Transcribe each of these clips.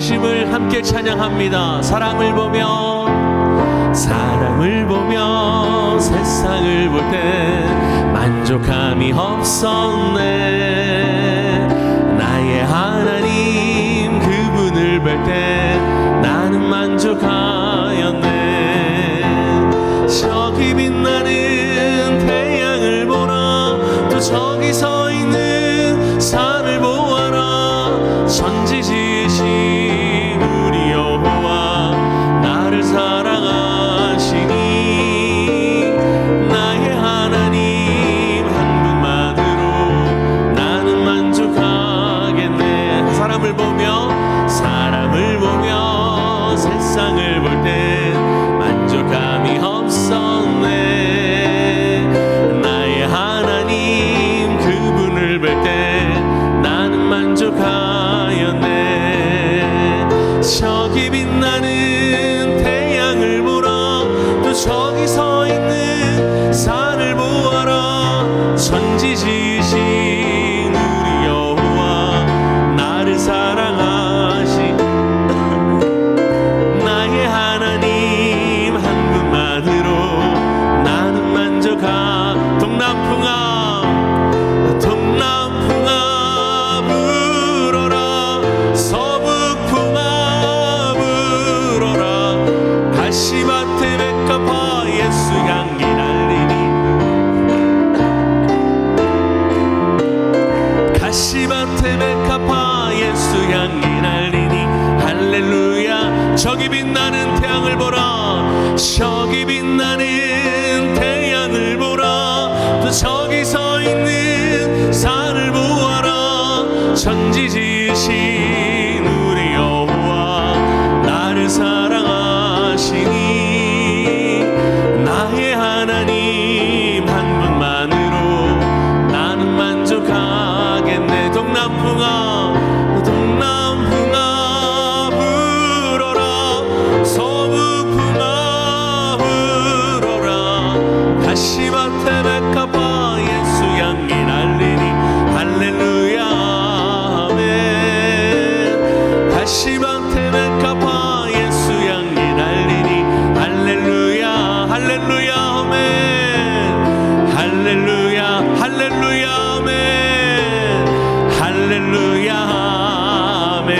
되심을 함께 찬양합니다. 사랑을 보며 세상을 볼 때 만족함이 없었네. 나의 하나님 그분을 볼 때 나는 만족하였네. 저기 빛나는 태양을 보라, 또 저기 서 있는 산을 보아라. 천지지으신 우리 여호와 나를 사랑하시니 나의 하나님 한 분만으로 나는 만족하겠네. 사람을 보며 세상을 볼 때 만족함이 없었네. 나의 하나님 그분을 볼 때 나는 만족하였네. 저기 빛나는 태양을 보라, 또 저기 서 있는 산을 보아라. 천지지으신 우리 여호와 나를 사랑하시 나의 하나님 한 분만으로 나는 만족하. 동남풍아 불어라, 서북풍아 불어라. 가시밭에 백합화 예수 향기 날리니, 가시밭에 백합화 예수 향기 날리니. 할렐루야. 저기 빛나는 태양을 보라, 저기 빛나는 태양을 보라. 또 저기 서 있는 산을 보아라. 천지지으신 우리 여호와 나를 사랑하시니 나의 하나님 한 분만으로 나는 만족하겠네. 동남풍아 불어라, 서북풍아 불어라. 가시밭에 백합화 예수 향기 날리니. 할렐루야 아멘. 가시밭에 백합화 예수 향기 날리니. 할렐루야 할렐루야 아멘. 할렐루야 할렐루야 아멘. 할렐루야 아멘.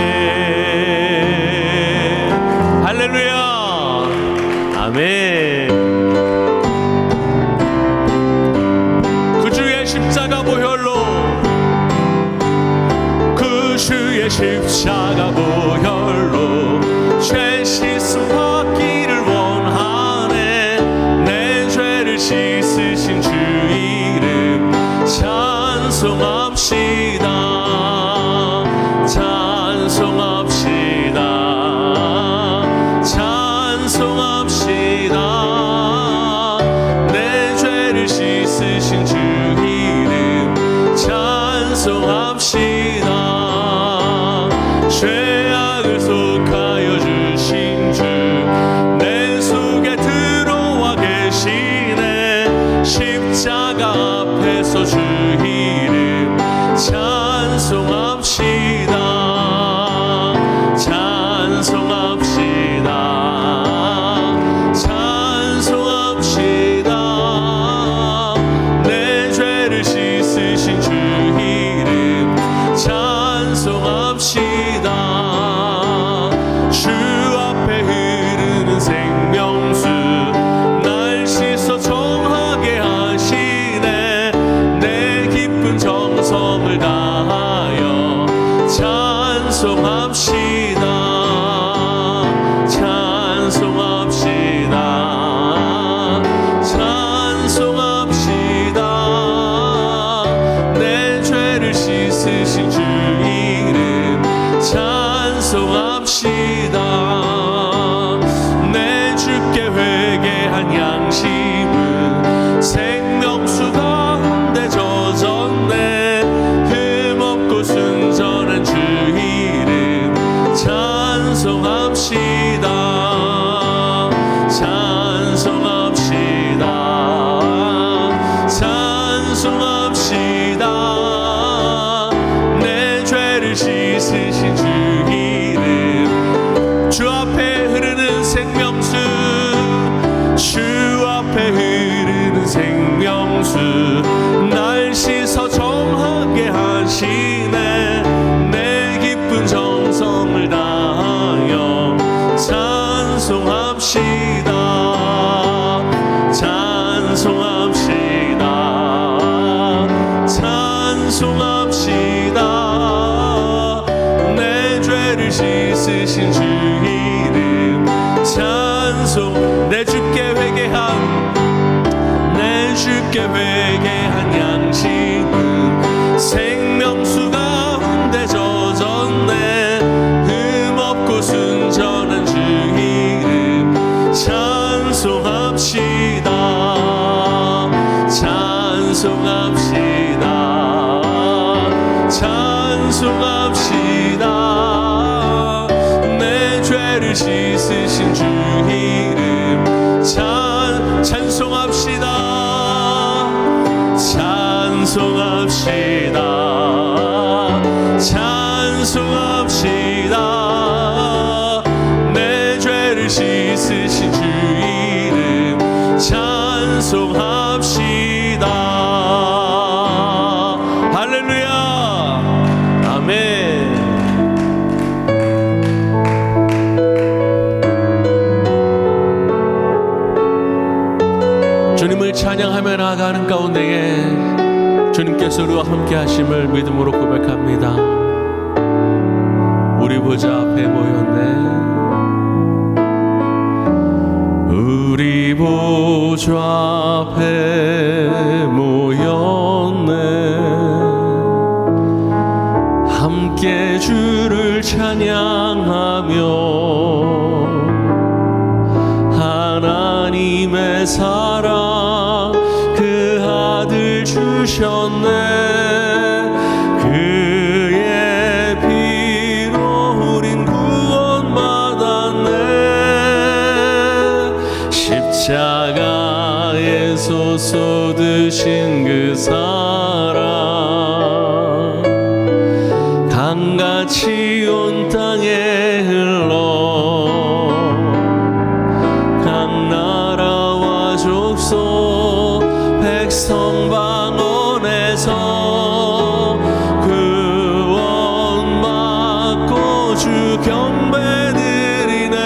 할렐루야 아멘. 그 주의 십자가 보혈로, 그 주의 십자가 보혈로 죄 씻음 받기를 원하네. 내 죄를 씻으신 주 이름 찬송합시다. 찬송합시다. 찬송합시다. 내 죄를 씻으신 주 이름 찬송합시다. 죄악을 속하여 주신 주 내 속에 들어와 계시네. 십자가 앞에서 주 이름 찬송합시다. 찬송합시다. 찬송합시다. 내 죄를 씻으신 주 이름 찬송합시다. 주 앞에 흐르는 생명수 날 씻어 정하게 하시네. 내 깊은 정성을 다하여 찬송합시다. 찬송합시다. 찬송합시다. 내 죄를 씻으신 주 이름 찬송합시다. 내 주께 회개한 양심은 생명수 가운데 젖었네. 흠없고 순전한 주 이름 찬송합시다. 찬송합시다. 찬송합시다. 내 죄를 씻으신 주 이름 있으신 주 이름 찬송. 내 주께 회개한 양심은 생명수 가운데 젖었네. 흠없고 순전한 주 이름 찬송합시다. 찬송합시다. 찬송합시다. 내 죄를 씻으신 주 이름 찬송합시다. 찬송합시다. 찬송합시다. 내 죄를 씻으신 주 이름 찬송합시다. 할렐루야. 아멘. 주님을 찬양하며 나아가는 가운데에 주님께서 우리와 함께 하심을 믿음으로 고백합니다. 우리 보좌 앞에 모였네. 우리 보좌 앞에 모였네. 함께 주를 찬양하며 하나님의 사랑 그 아들 주셨네. 그의 피로 우린 구원받았네. 십자가에서 쏟으신 그 사랑 강같이 온 땅에 흘러 각 나라와 족속 백성 방언에서 구원받고 주 경배드리네.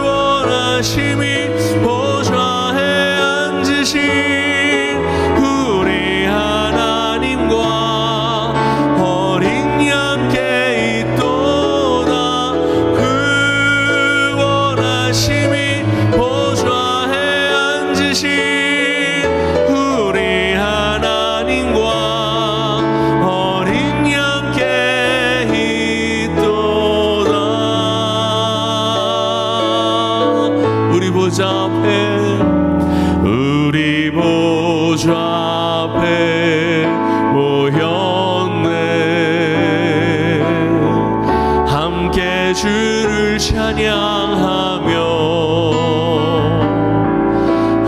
구원하심이 보좌에 앉으신 우리 하나님과 어린 양께 있도다. 구원하심이 보좌에 앉으신 우리 하나님과 어린 양께 있도다. 우리 보좌 앞에 우리 보좌 앞에 모였네. 함께 주를 찬양하며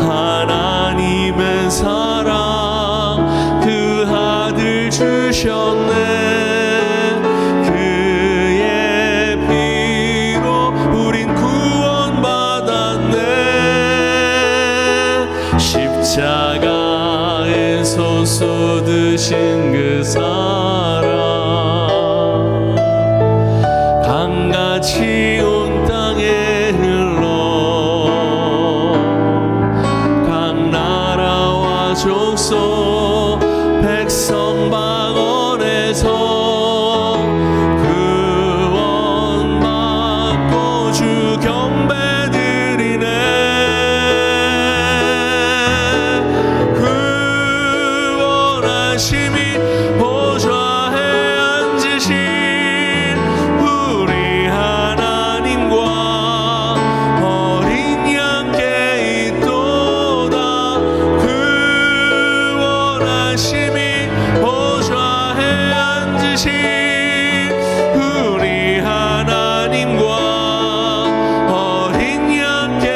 하나님의 사랑 그 아들 주셨네. 그의 피로 우린 구원받았네. 십자가에서 쏟으신 그 사랑 강같이 온 땅에 흘러 각 나라와 족속 백성 방언에서 구원받고 주 경배드리네. 구원하심이 보좌에 앉으신 우리 하나님과 어린 양께 있도다. 구원하심이 보좌에 앉으신 우리 하나님과 어린 양께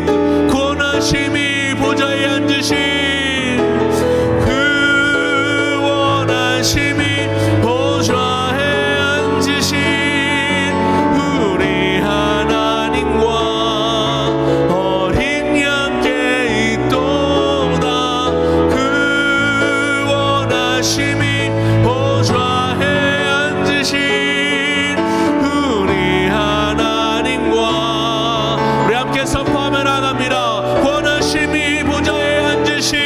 있도다. 구원하심이 보좌에 앉으신 구원하심이 보좌에 앉으신 우리 하나님과 어린 양께 있도다. 구원하심이 보좌에 앉으신 우리 하나님과 우리 함께 선포하며 나갑니다. 구원하심이 보좌에 앉으신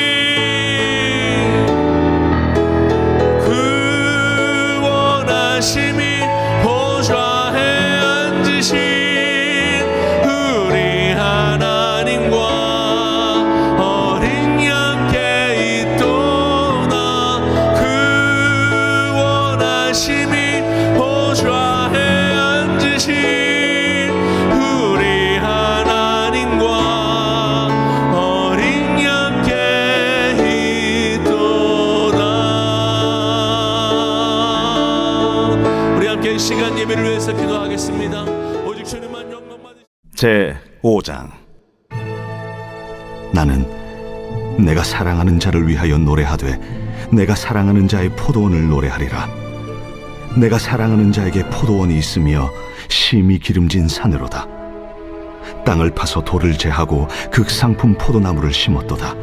심히 보좌에 앉으신 우리 하나님과 어린 양께 있도다. 우리 함께 이 시간 예배를 위해서 기도하겠습니다. 오직 주님만 영광 받으시옵소서. 제 5장. 나는 내가 사랑하는 자를 위하여 노래하되 내가 사랑하는 자의 포도원을 노래하리라. 내가 사랑하는 자에게 포도원이 있으며 심히 기름진 산으로다. 땅을 파서 돌을 제하고 극상품 포도나무를 심었도다.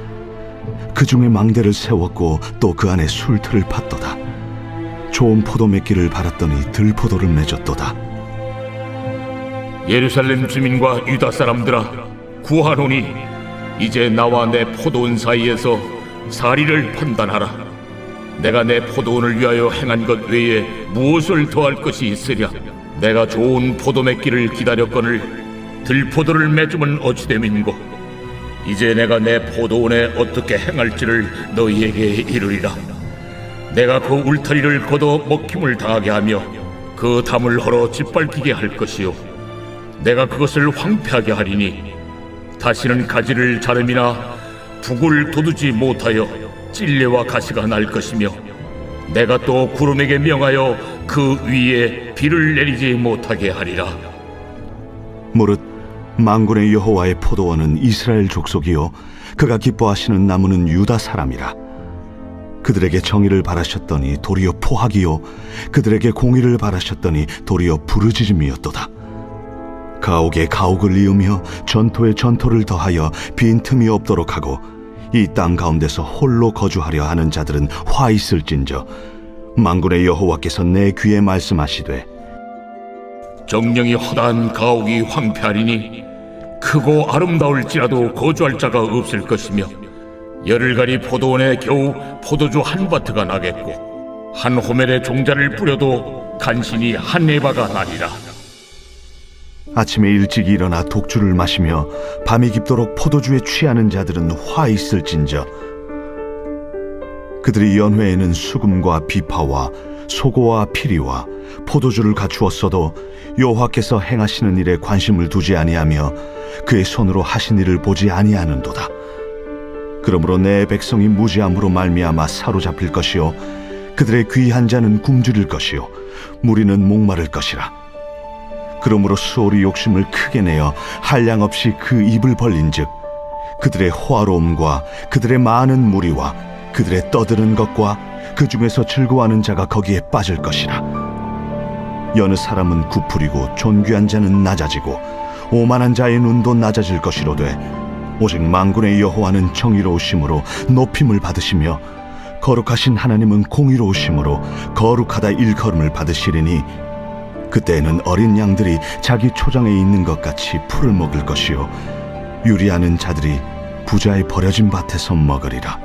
그 중에 망대를 세웠고 또 그 안에 술틀을 팠도다. 좋은 포도 맺기를 바랐더니 들포도를 맺었도다. 예루살렘 주민과 유다 사람들아, 구하노니 이제 나와 내 포도원 사이에서 사리를 판단하라. 내가 내 포도원을 위하여 행한 것 외에 무엇을 더할 것이 있으랴. 내가 좋은 포도 맺기를 기다렸거늘 들포도를 맺으면 어찌 됨인고. 이제 내가 내 포도원에 어떻게 행할지를 너희에게 이르리라. 내가 그 울타리를 걷어 먹힘을 당하게 하며 그 담을 헐어 짓밟히게 할 것이요, 내가 그것을 황폐하게 하리니 다시는 가지를 자름이나 북을 돋우지 못하여 찔레와 가시가 날 것이며, 내가 또 구름에게 명하여 그 위에 비를 내리지 못하게 하리라. 무릇 만군의 여호와의 포도원은 이스라엘 족속이요 그가 기뻐하시는 나무는 유다 사람이라. 그들에게 정의를 바라셨더니 도리어 포악이요 그들에게 공의를 바라셨더니 도리어 부르짖음이었도다. 가옥에 가옥을 이으며 전토에 전토를 더하여 빈틈이 없도록 하고 이 땅 가운데서 홀로 거주하려 하는 자들은 화 있을진저, 만군의 여호와께서 내 귀에 말씀하시되 정령이 허다한 가옥이 황폐하리니 크고 아름다울지라도 거주할 자가 없을 것이며, 열흘가리 포도원에 겨우 포도주 한 바트가 나겠고 한 호멜에 종자를 뿌려도 간신히 한 에바가 나리라. 아침에 일찍 일어나 독주를 마시며 밤이 깊도록 포도주에 취하는 자들은 화 있을진저, 그들이 연회에는 수금과 비파와 소고와 피리와 포도주를 갖추었어도 여호와께서 행하시는 일에 관심을 두지 아니하며 그의 손으로 하신 일을 보지 아니하는도다. 그러므로 내 백성이 무지함으로 말미암아 사로잡힐 것이요 그들의 귀한 자는 굶주릴 것이요 무리는 목마를 것이라. 그러므로 수월이 욕심을 크게 내어 한량없이 그 입을 벌린즉 그들의 호화로움과 그들의 많은 무리와 그들의 떠드는 것과 그 중에서 즐거워하는 자가 거기에 빠질 것이라. 여느 사람은 구풀이고 존귀한 자는 낮아지고 오만한 자의 눈도 낮아질 것이로되, 오직 만군의 여호와는 정의로우심으로 높임을 받으시며 거룩하신 하나님은 공의로우심으로 거룩하다 일컬음을 받으시리니, 그때에는 어린 양들이 자기 초장에 있는 것 같이 풀을 먹을 것이요 유리하는 자들이 부자의 버려진 밭에서 먹으리라.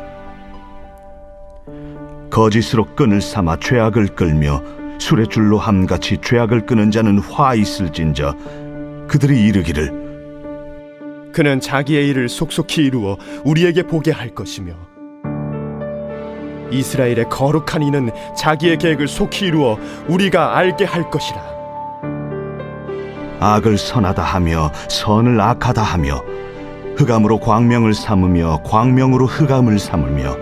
거짓으로 끈을 삼아 죄악을 끌며 술의 줄로 함같이 죄악을 끄는 자는 화 있을진저, 그들이 이르기를 그는 자기의 일을 속속히 이루어 우리에게 보게 할 것이며, 이스라엘의 거룩한 이는 자기의 계획을 속히 이루어 우리가 알게 할 것이라. 악을 선하다 하며 선을 악하다 하며 흑암으로 광명을 삼으며 광명으로 흑암을 삼으며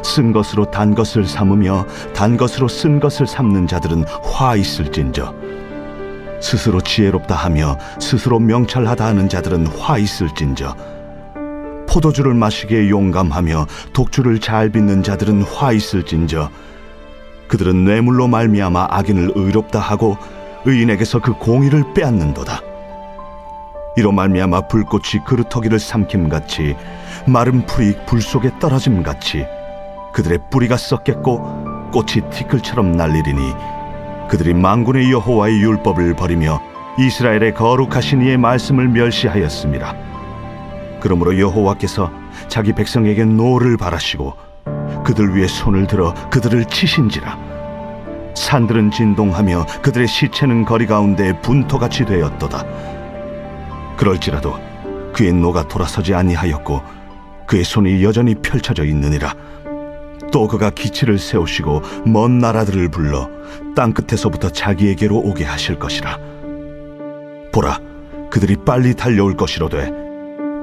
쓴 것으로 단 것을 삼으며 단 것으로 쓴 것을 삼는 자들은 화 있을진저, 스스로 지혜롭다 하며 스스로 명철하다 하는 자들은 화 있을진저, 포도주를 마시기에 용감하며 독주를 잘 빚는 자들은 화 있을진저, 그들은 뇌물로 말미암아 악인을 의롭다 하고 의인에게서 그 공의를 빼앗는도다. 이로 말미암아 불꽃이 그루터기를 삼킴같이 마른 풀이 불 속에 떨어짐같이 그들의 뿌리가 썩겠고 꽃이 티끌처럼 날리리니, 그들이 만군의 여호와의 율법을 버리며 이스라엘의 거룩하신 이의 말씀을 멸시하였습니다. 그러므로 여호와께서 자기 백성에게 노를 바라시고 그들 위에 손을 들어 그들을 치신지라. 산들은 진동하며 그들의 시체는 거리 가운데 분토같이 되었도다. 그럴지라도 그의 노가 돌아서지 아니하였고 그의 손이 여전히 펼쳐져 있느니라. 또 그가 기치를 세우시고 먼 나라들을 불러 땅 끝에서부터 자기에게로 오게 하실 것이라. 보라, 그들이 빨리 달려올 것이로되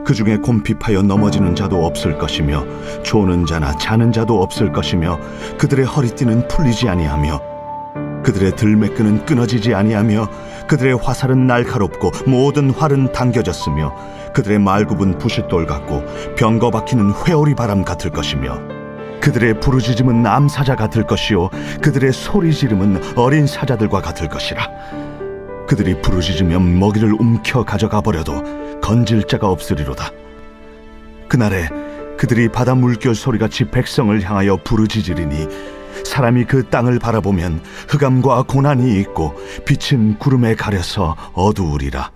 그 중에 곰핍하여 넘어지는 자도 없을 것이며 조는 자나 자는 자도 없을 것이며 그들의 허리띠는 풀리지 아니하며 그들의 들매끈은 끊어지지 아니하며 그들의 화살은 날카롭고 모든 활은 당겨졌으며 그들의 말굽은 부싯돌 같고 병거 박히는 회오리 바람 같을 것이며 그들의 부르짖음은 암사자 같을 것이요 그들의 소리 지름은 어린 사자들과 같을 것이라. 그들이 부르짖으면 먹이를 움켜 가져가 버려도 건질 자가 없으리로다. 그날에 그들이 바다 물결 소리같이 백성을 향하여 부르짖으리니 사람이 그 땅을 바라보면 흑암과 고난이 있고 빛은 구름에 가려서 어두우리라.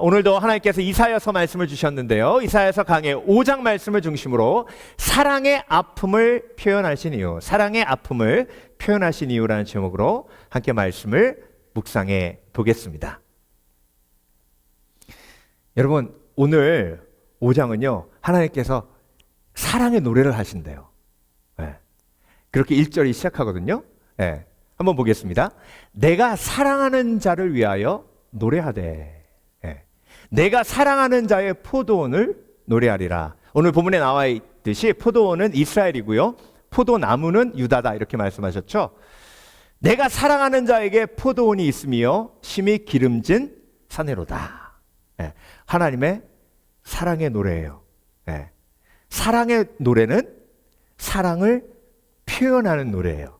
오늘도 하나님께서 이사야서 말씀을 주셨는데요. 이사야서 강의 5장 말씀을 중심으로 사랑의 아픔을 표현하신 이유, 사랑의 아픔을 표현하신 이유라는 제목으로 함께 말씀을 묵상해 보겠습니다. 여러분, 오늘 5장은요, 하나님께서 사랑의 노래를 하신대요. 네. 그렇게 1절이 시작하거든요. 네. 한번 보겠습니다. 내가 사랑하는 자를 위하여 노래하되, 내가 사랑하는 자의 포도원을 노래하리라. 오늘 본문에 나와 있듯이 포도원은 이스라엘이고요, 포도나무는 유다다, 이렇게 말씀하셨죠. 내가 사랑하는 자에게 포도원이 있으며 심히 기름진 산회로다. 하나님의 사랑의 노래예요. 사랑의 노래는 사랑을 표현하는 노래예요.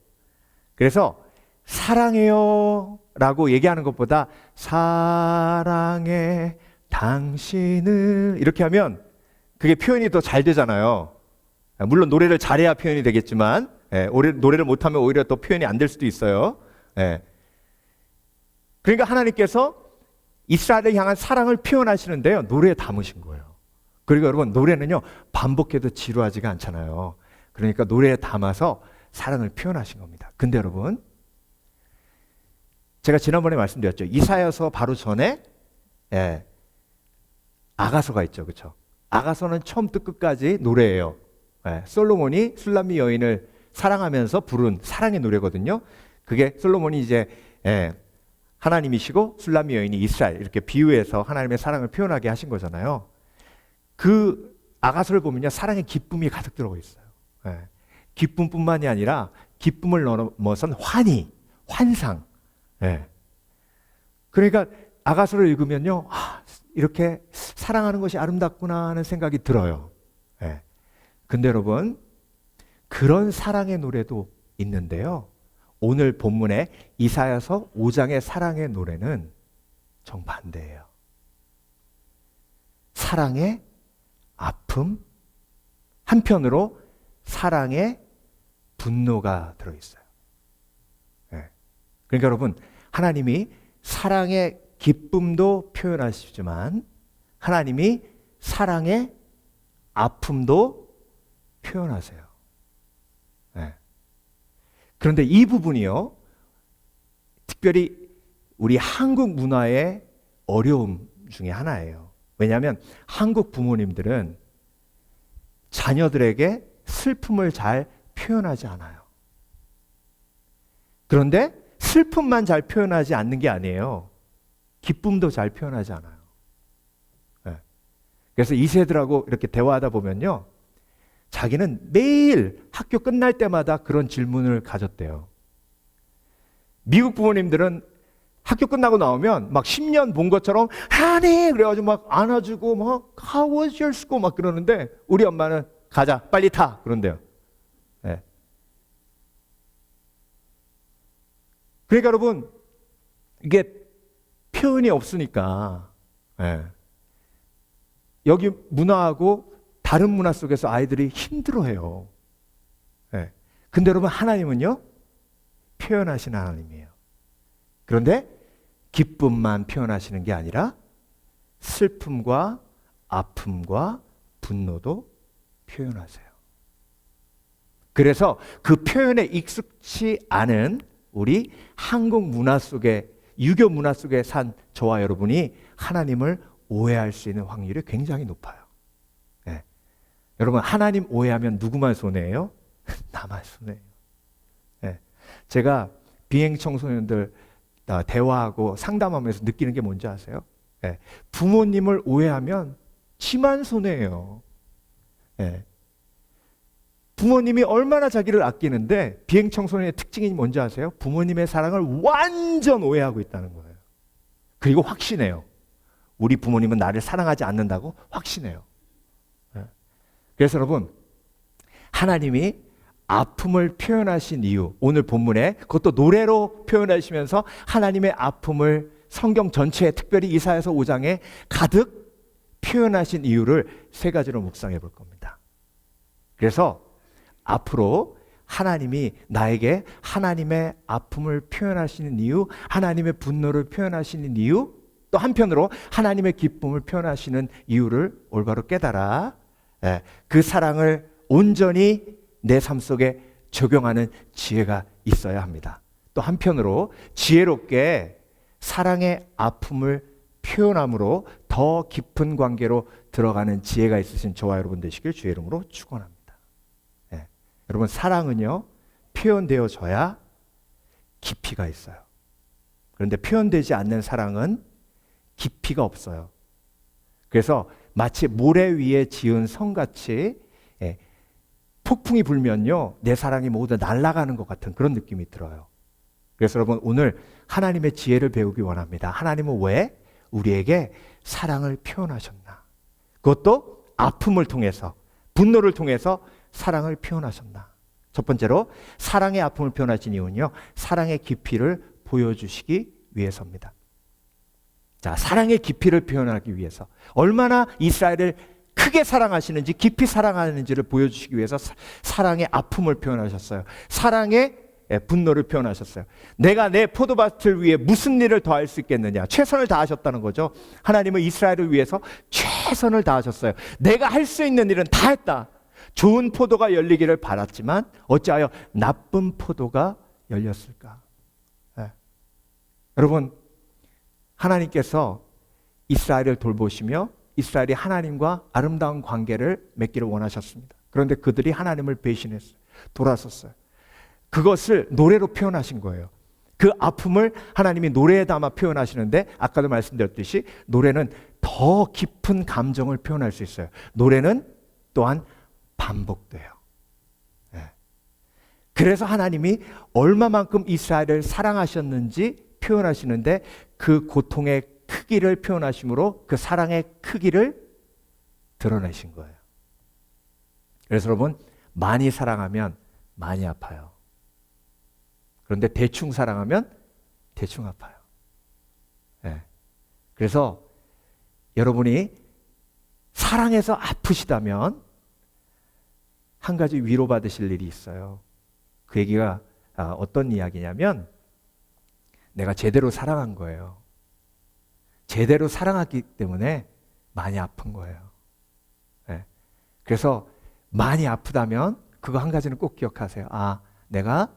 그래서 사랑해요 라고 얘기하는 것보다 사랑해 당신을 이렇게 하면 그게 표현이 더 잘 되잖아요. 물론 노래를 잘해야 표현이 되겠지만 노래를 못하면 오히려 더 표현이 안 될 수도 있어요. 그러니까 하나님께서 이스라엘을 향한 사랑을 표현하시는데요, 노래에 담으신 거예요. 그리고 여러분, 노래는요 반복해도 지루하지가 않잖아요. 그러니까 노래에 담아서 사랑을 표현하신 겁니다. 근데 여러분, 제가 지난번에 말씀드렸죠. 이사야서 바로 전에 아가서가 있죠, 그렇죠? 아가서는 처음부터 끝까지 노래예요. 솔로몬이 술람미 여인을 사랑하면서 부른 사랑의 노래거든요. 그게 솔로몬이 이제 하나님이시고 술람미 여인이 이스라엘, 이렇게 비유해서 하나님의 사랑을 표현하게 하신 거잖아요. 그 아가서를 보면요, 사랑의 기쁨이 가득 들어가 있어요. 기쁨뿐만이 아니라 기쁨을 넘어선 환희, 환상. 그러니까 아가서를 읽으면요, 이렇게 사랑하는 것이 아름답구나 하는 생각이 들어요. 근데 여러분, 그런 사랑의 노래도 있는데요, 오늘 본문의 이사야서 5장의 사랑의 노래는 정반대예요. 사랑의 아픔, 한편으로 사랑의 분노가 들어있어요. 그러니까 여러분, 하나님이 사랑의 기쁨도 표현하시지만 하나님이 사랑의 아픔도 표현하세요. 그런데 이 부분이요, 특별히 우리 한국 문화의 어려움 중에 하나예요. 왜냐하면 한국 부모님들은 자녀들에게 슬픔을 잘 표현하지 않아요. 그런데 슬픔만 잘 표현하지 않는 게 아니에요. 기쁨도 잘 표현하지 않아요. 그래서 2세들하고 이렇게 대화하다 보면요, 자기는 매일 학교 끝날 때마다 그런 질문을 가졌대요. 미국 부모님들은 학교 끝나고 나오면 막 10년 본 것처럼 하니 그래가지고 막 안아주고 막 How was your school 막 그러는데, 우리 엄마는 가자 빨리 타 그런대요. 그러니까 여러분, 이게 표현이 없으니까 여기 문화하고 다른 문화 속에서 아이들이 힘들어해요. 근데 여러분, 하나님은요 표현하시는 하나님이에요. 그런데 기쁨만 표현하시는 게 아니라 슬픔과 아픔과 분노도 표현하세요. 그래서 그 표현에 익숙치 않은 우리 한국 문화 속에, 유교 문화 속에 산 저와 여러분이 하나님을 오해할 수 있는 확률이 굉장히 높아요. 여러분, 하나님 오해하면 누구만 손해예요? 나만 손해예요. 네. 제가 비행 청소년들 대화하고 상담하면서 느끼는 게 뭔지 아세요? 네. 부모님을 오해하면 지만 손해예요. 네. 부모님이 얼마나 자기를 아끼는데 비행 청소년의 특징이 뭔지 아세요? 부모님의 사랑을 완전 오해하고 있다는 거예요. 그리고 확신해요. 우리 부모님은 나를 사랑하지 않는다고 확신해요. 네. 그래서 여러분, 하나님이 아픔을 표현하신 이유, 오늘 본문에 그것도 노래로 표현하시면서 하나님의 아픔을 성경 전체에, 특별히 이사야서 5장에 가득 표현하신 이유를 세 가지로 묵상해 볼 겁니다. 그래서 앞으로 하나님이 나에게 하나님의 아픔을 표현하시는 이유, 하나님의 분노를 표현하시는 이유, 또 한편으로 하나님의 기쁨을 표현하시는 이유를 올바로 깨달아 그 사랑을 온전히 내 삶 속에 적용하는 지혜가 있어야 합니다. 또 한편으로 지혜롭게 사랑의 아픔을 표현함으로 더 깊은 관계로 들어가는 지혜가 있으신 저와 여러분 되시길 주의 이름으로 축원합니다. 여러분, 사랑은요, 표현되어져야 깊이가 있어요. 그런데 표현되지 않는 사랑은 깊이가 없어요. 그래서 마치 모래 위에 지은 성같이 폭풍이 불면요, 내 사랑이 모두 날아가는 것 같은 그런 느낌이 들어요. 그래서 여러분, 오늘 하나님의 지혜를 배우기 원합니다. 하나님은 왜 우리에게 사랑을 표현하셨나? 그것도 아픔을 통해서, 분노를 통해서 사랑을 표현하셨나? 첫 번째로 사랑의 아픔을 표현하신 이유는요, 사랑의 깊이를 보여주시기 위해서입니다. 자, 사랑의 깊이를 표현하기 위해서 얼마나 이스라엘을 크게 사랑하시는지, 깊이 사랑하는지를 보여주시기 위해서 사랑의 아픔을 표현하셨어요. 사랑의 분노를 표현하셨어요. 내가 내 포도밭을 위해 무슨 일을 더할 수 있겠느냐? 최선을 다하셨다는 거죠. 하나님은 이스라엘을 위해서 최선을 다하셨어요. 내가 할 수 있는 일은 다 했다. 좋은 포도가 열리기를 바랐지만 어찌하여 나쁜 포도가 열렸을까? 여러분, 하나님께서 이스라엘을 돌보시며 이스라엘이 하나님과 아름다운 관계를 맺기를 원하셨습니다. 그런데 그들이 하나님을 배신했어요. 돌아섰어요. 그것을 노래로 표현하신 거예요. 그 아픔을 하나님이 노래에 담아 표현하시는데, 아까도 말씀드렸듯이 노래는 더 깊은 감정을 표현할 수 있어요. 노래는 또한 반복돼요. 그래서 하나님이 얼마만큼 이스라엘을 사랑하셨는지 표현하시는데, 그 고통의 크기를 표현하심으로 그 사랑의 크기를 드러내신 거예요. 그래서 여러분, 많이 사랑하면 많이 아파요. 그런데 대충 사랑하면 대충 아파요. 그래서 여러분이 사랑해서 아프시다면 한 가지 위로받으실 일이 있어요. 그 얘기가 어떤 이야기냐면, 내가 제대로 사랑한 거예요. 제대로 사랑했기 때문에 많이 아픈 거예요. 그래서 많이 아프다면 그거 한 가지는 꼭 기억하세요. 아, 내가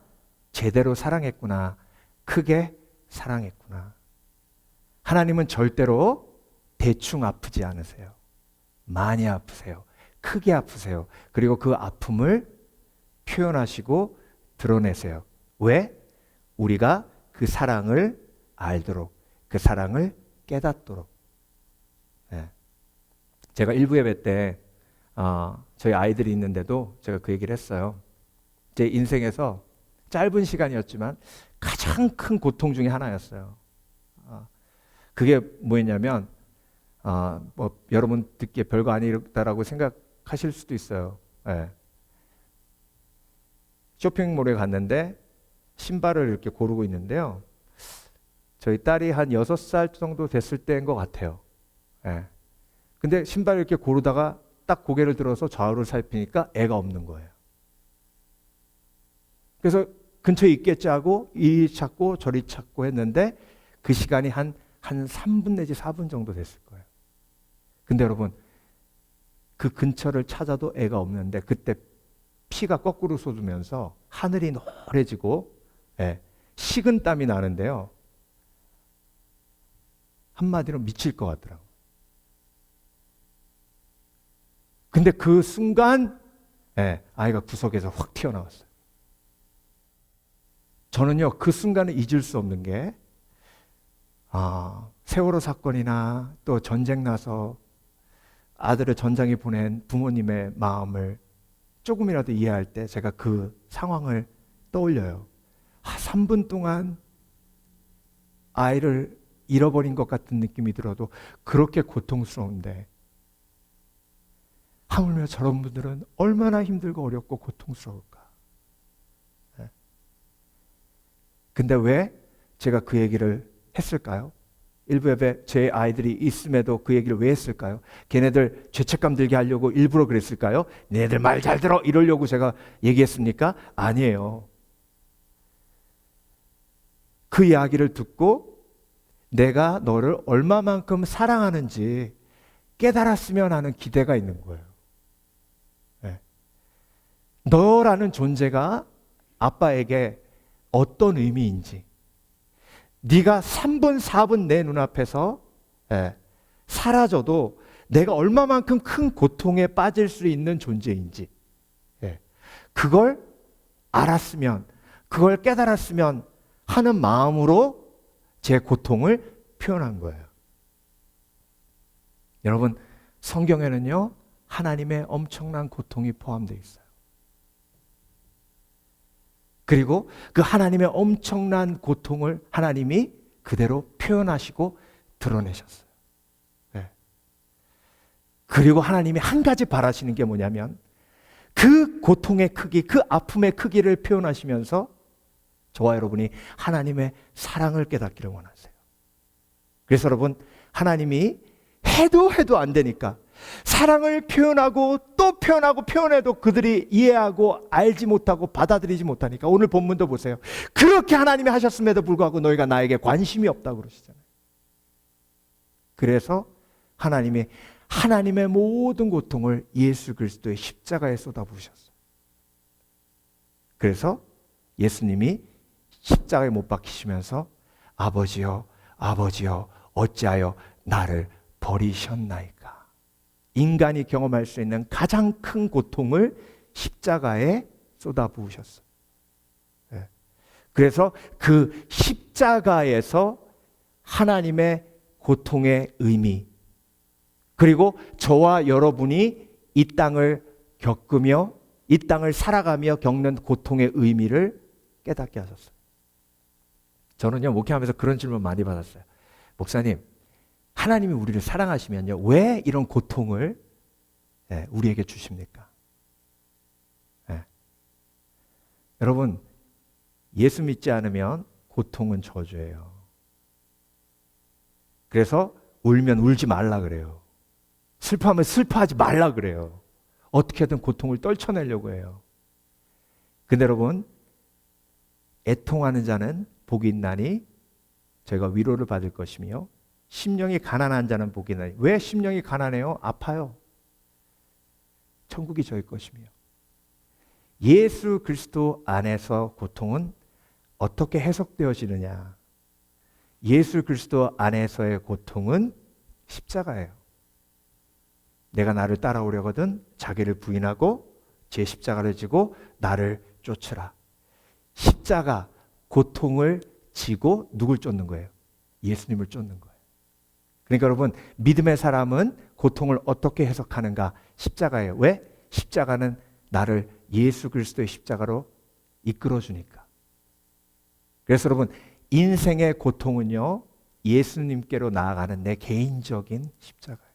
제대로 사랑했구나. 크게 사랑했구나. 하나님은 절대로 대충 아프지 않으세요. 많이 아프세요. 크게 아프세요. 그리고 그 아픔을 표현하시고 드러내세요. 왜? 우리가 그 사랑을 알도록, 그 사랑을 깨닫도록. 제가 일부 예배 때 저희 아이들이 있는데도 제가 그 얘기를 했어요. 제 인생에서 짧은 시간이었지만 가장 큰 고통 중에 하나였어요. 그게 뭐였냐면, 뭐 여러분 듣기에 별거 아니다라고 생각하실 수도 있어요. 쇼핑몰에 갔는데 신발을 이렇게 고르고 있는데요. 저희 딸이 한 6살 정도 됐을 때인 것 같아요. 근데 신발을 이렇게 고르다가 딱 고개를 들어서 좌우를 살피니까 애가 없는 거예요. 그래서 근처에 있겠지 하고 이리 찾고 저리 찾고 했는데 그 시간이 한 3분 내지 4분 정도 됐을 거예요. 근데 여러분, 그 근처를 찾아도 애가 없는데 그때 피가 거꾸로 쏟으면서 하늘이 노래지고 식은 땀이 나는데요. 한마디로 미칠 것 같더라고요. 근데 그 순간 아이가 구석에서 확 튀어나왔어요. 저는요, 그 순간을 잊을 수 없는 게 세월호 사건이나 또 전쟁 나서 아들을 전장에 보낸 부모님의 마음을 조금이라도 이해할 때 제가 그 상황을 떠올려요. 3분 동안 아이를 잃어버린 것 같은 느낌이 들어도 그렇게 고통스러운데, 하물며 저런 분들은 얼마나 힘들고 어렵고 고통스러울까. 근데 왜 제가 그 얘기를 했을까요? 일부 예배 제 아이들이 있음에도 그 얘기를 왜 했을까요? 걔네들 죄책감 들게 하려고 일부러 그랬을까요? 얘네들 말 잘 들어 이러려고 제가 얘기했습니까? 아니에요. 그 이야기를 듣고 내가 너를 얼마만큼 사랑하는지 깨달았으면 하는 기대가 있는 거예요. 너라는 존재가 아빠에게 어떤 의미인지, 네가 3분 4분 내 눈앞에서 사라져도 내가 얼마만큼 큰 고통에 빠질 수 있는 존재인지, 그걸 알았으면, 그걸 깨달았으면 하는 마음으로 제 고통을 표현한 거예요. 여러분, 성경에는요, 하나님의 엄청난 고통이 포함되어 있어요. 그리고 그 하나님의 엄청난 고통을 하나님이 그대로 표현하시고 드러내셨어요. 그리고 하나님이 한 가지 바라시는 게 뭐냐면, 그 고통의 크기, 그 아픔의 크기를 표현하시면서 저와 여러분이 하나님의 사랑을 깨닫기를 원하세요. 그래서 여러분, 하나님이 해도 안 되니까 사랑을 표현하고 또 표현하고 표현해도 그들이 이해하고 알지 못하고 받아들이지 못하니까 오늘 본문도 보세요. 그렇게 하나님이 하셨음에도 불구하고 너희가 나에게 관심이 없다고 그러시잖아요. 그래서 하나님이 하나님의 모든 고통을 예수 그리스도의 십자가에 쏟아부으셨어요. 그래서 예수님이 십자가에 못 박히시면서 아버지여, 아버지여, 어찌하여 나를 버리셨나이까. 인간이 경험할 수 있는 가장 큰 고통을 십자가에 쏟아부으셨어요. 그래서 그 십자가에서 하나님의 고통의 의미, 그리고 저와 여러분이 이 땅을 겪으며 이 땅을 살아가며 겪는 고통의 의미를 깨닫게 하셨어요. 저는요, 목회하면서 그런 질문 많이 받았어요. 목사님, 하나님이 우리를 사랑하시면요, 왜 이런 고통을 우리에게 주십니까? 여러분, 예수 믿지 않으면 고통은 저주예요. 그래서 울면 울지 말라 그래요. 슬퍼하면 슬퍼하지 말라 그래요. 어떻게든 고통을 떨쳐내려고 해요. 근데 여러분, 애통하는 자는 복이 있나니 저희가 위로를 받을 것이며 심령이 가난한 자는 복이 있나니. 왜 심령이 가난해요? 아파요. 천국이 저희 것이며. 예수 그리스도 안에서 고통은 어떻게 해석되어지느냐? 예수 그리스도 안에서의 고통은 십자가예요. 내가 나를 따라오려거든 자기를 부인하고 제 십자가를 지고 나를 쫓으라. 십자가, 고통을 지고 누굴 쫓는 거예요? 예수님을 쫓는 거예요. 그러니까 여러분, 믿음의 사람은 고통을 어떻게 해석하는가? 십자가예요. 왜? 십자가는 나를 예수 그리스도의 십자가로 이끌어주니까. 그래서 여러분, 인생의 고통은요, 예수님께로 나아가는 내 개인적인 십자가예요.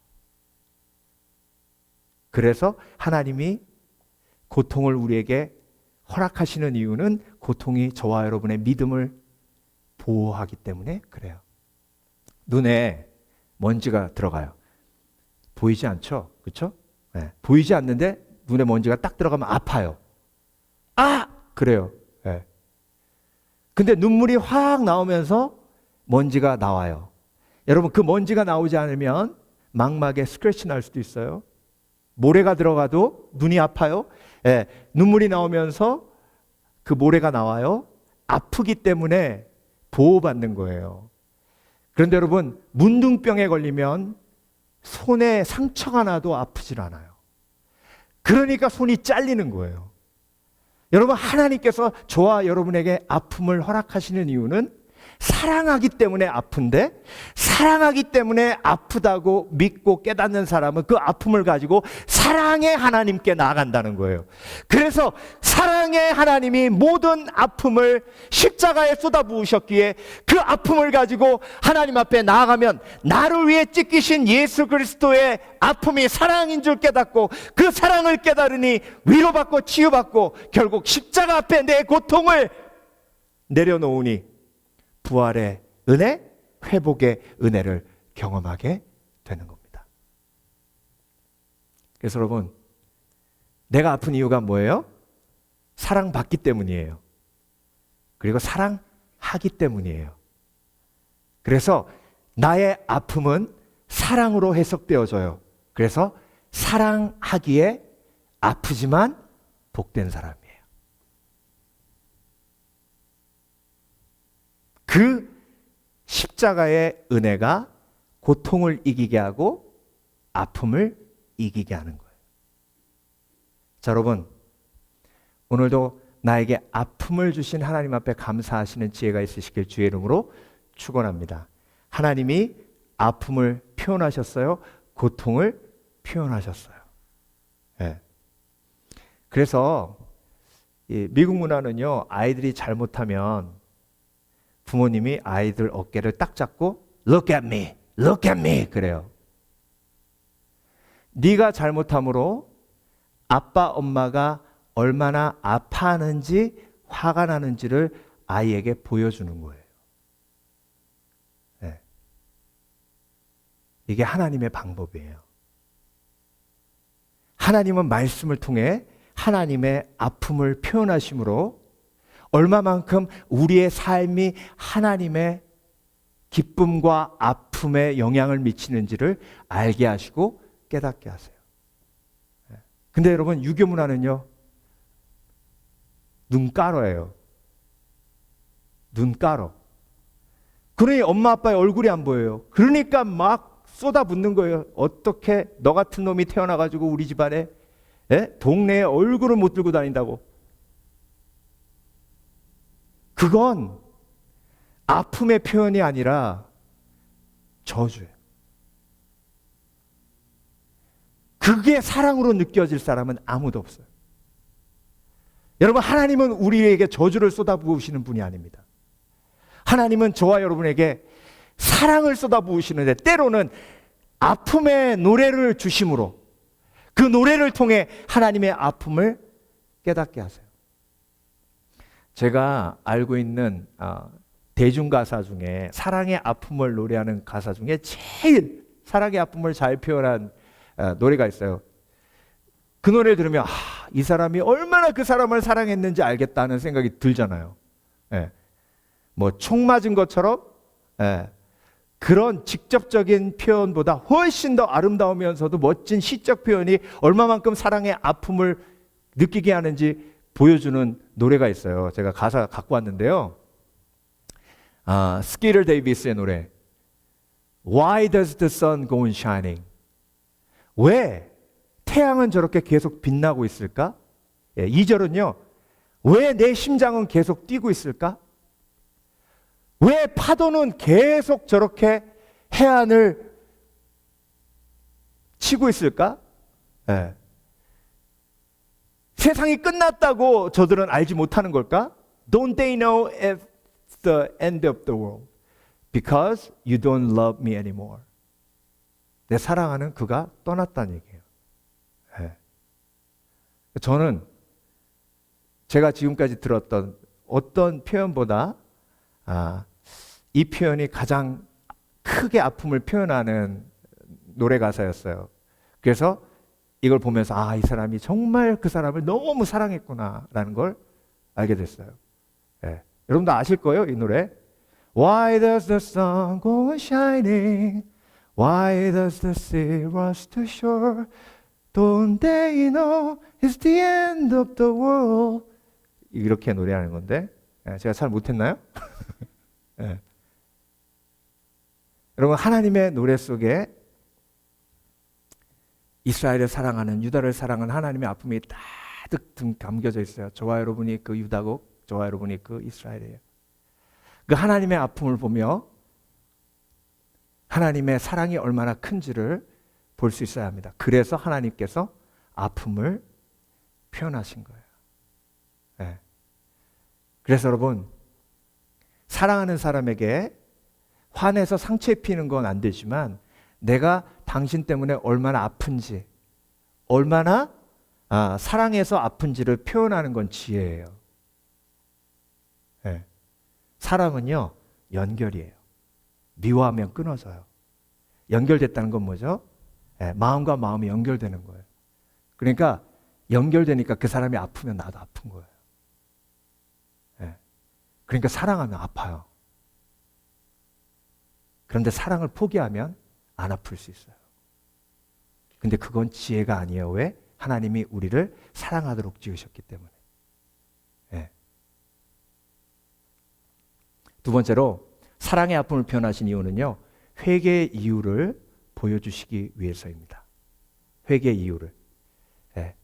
그래서 하나님이 고통을 우리에게 허락하시는 이유는 고통이 저와 여러분의 믿음을 보호하기 때문에 그래요. 눈에 먼지가 들어가요. 보이지 않죠? 그렇죠? 네. 보이지 않는데 눈에 먼지가 딱 들어가면 아파요. 아! 그래요. 네. 근데 눈물이 확 나오면서 먼지가 나와요. 여러분, 그 먼지가 나오지 않으면 망막에 스크래치 날 수도 있어요. 모래가 들어가도 눈이 아파요. 예, 눈물이 나오면서 그 모래가 나와요. 아프기 때문에 보호받는 거예요. 그런데 여러분, 문둥병에 걸리면 손에 상처가 나도 아프질 않아요. 그러니까 손이 잘리는 거예요. 여러분, 하나님께서 저와 여러분에게 아픔을 허락하시는 이유는 사랑하기 때문에 아픈데, 사랑하기 때문에 아프다고 믿고 깨닫는 사람은 그 아픔을 가지고 사랑의 하나님께 나아간다는 거예요. 그래서 사랑의 하나님이 모든 아픔을 십자가에 쏟아부으셨기에 그 아픔을 가지고 하나님 앞에 나아가면 나를 위해 찢기신 예수 그리스도의 아픔이 사랑인 줄 깨닫고 그 사랑을 깨달으니 위로받고 치유받고 결국 십자가 앞에 내 고통을 내려놓으니 부활의 은혜, 회복의 은혜를 경험하게 되는 겁니다. 그래서 여러분, 내가 아픈 이유가 뭐예요? 사랑받기 때문이에요. 그리고 사랑하기 때문이에요. 그래서 나의 아픔은 사랑으로 해석되어져요. 그래서 사랑하기에 아프지만 복된 사람이에요. 그 십자가의 은혜가 고통을 이기게 하고 아픔을 이기게 하는 거예요. 자, 여러분, 오늘도 나에게 아픔을 주신 하나님 앞에 감사하시는 지혜가 있으시길 주의 이름으로 축원합니다. 하나님이 아픔을 표현하셨어요. 고통을 표현하셨어요. 네. 그래서 이 미국 문화는요, 아이들이 잘못하면 부모님이 아이들 어깨를 딱 잡고 Look at me, look at me 그래요. 네가 잘못함으로 아빠 엄마가 얼마나 아파하는지 화가 나는지를 아이에게 보여주는 거예요. 네. 이게 하나님의 방법이에요. 하나님은 말씀을 통해 하나님의 아픔을 표현하심으로 얼마만큼 우리의 삶이 하나님의 기쁨과 아픔에 영향을 미치는지를 알게 하시고 깨닫게 하세요. 근데 여러분, 유교 문화는요, 눈가로예요. 눈가로. 그러니 엄마 아빠의 얼굴이 안 보여요. 그러니까 막 쏟아붓는 거예요. 어떻게 너 같은 놈이 태어나가지고 우리 집안에 동네에 얼굴을 못 들고 다닌다고. 그건 아픔의 표현이 아니라 저주예요. 그게 사랑으로 느껴질 사람은 아무도 없어요. 여러분, 하나님은 우리에게 저주를 쏟아부으시는 분이 아닙니다. 하나님은 저와 여러분에게 사랑을 쏟아부으시는데 때로는 아픔의 노래를 주심으로 그 노래를 통해 하나님의 아픔을 깨닫게 하세요. 제가 알고 있는 대중가사 중에 사랑의 아픔을 노래하는 가사 중에 제일 사랑의 아픔을 잘 표현한 노래가 있어요. 그 노래를 들으면 이 사람이 얼마나 그 사람을 사랑했는지 알겠다는 생각이 들잖아요. 예. 뭐 총 맞은 것처럼 그런 직접적인 표현보다 훨씬 더 아름다우면서도 멋진 시적 표현이 얼마만큼 사랑의 아픔을 느끼게 하는지 보여주는 노래가 있어요. 제가 가사 갖고 왔는데요. 스키터 데이비스의 노래 Why does the sun go on shining? 왜 태양은 저렇게 계속 빛나고 있을까? 2절은요. 왜 내 심장은 계속 뛰고 있을까? 왜 파도는 계속 저렇게 해안을 치고 있을까? 세상이 끝났다고 저들은 알지 못하는 걸까? Don't they know it's the end of the world? Because you don't love me anymore. 내 사랑하는 그가 떠났다는 얘기예요. 저는 제가 지금까지 들었던 어떤 표현보다 이 표현이 가장 크게 아픔을 표현하는 노래 가사였어요. 그래서 이걸 보면서 이 사람이 정말 그 사람을 너무 사랑했구나라는 걸 알게 됐어요. 여러분도 아실 거예요, 이 노래. Why does the sun go on shining? Why does the sea rush to shore? Don't they know it's the end of the world? 이렇게 노래하는 건데 제가 잘 못했나요? 여러분, 하나님의 노래 속에 이스라엘을 사랑하는, 유다를 사랑하는 하나님의 아픔이 가득 감겨져 있어요. 저와 여러분이 그 유다고, 저와 여러분이 그 이스라엘이에요. 그 하나님의 아픔을 보며 하나님의 사랑이 얼마나 큰지를 볼 수 있어야 합니다. 그래서 하나님께서 아픔을 표현하신 거예요. 네. 그래서 여러분, 사랑하는 사람에게 화내서 상처 입히는 건 안 되지만 내가 당신 때문에 얼마나 아픈지, 얼마나 사랑해서 아픈지를 표현하는 건 지혜예요. 네. 사랑은요, 연결이에요. 미워하면 끊어져요. 연결됐다는 건 뭐죠? 네, 마음과 마음이 연결되는 거예요. 그러니까 연결되니까 그 사람이 아프면 나도 아픈 거예요. 네. 그러니까 사랑하면 아파요. 그런데 사랑을 포기하면 안 아플 수 있어요. 근데 그건 지혜가 아니에요. 왜? 하나님이 우리를 사랑하도록 지으셨기 때문에. 네. 두 번째로 사랑의 아픔을 표현하신 이유는요, 회개의 이유를 보여주시기 위해서입니다. 회개의 이유를. 네.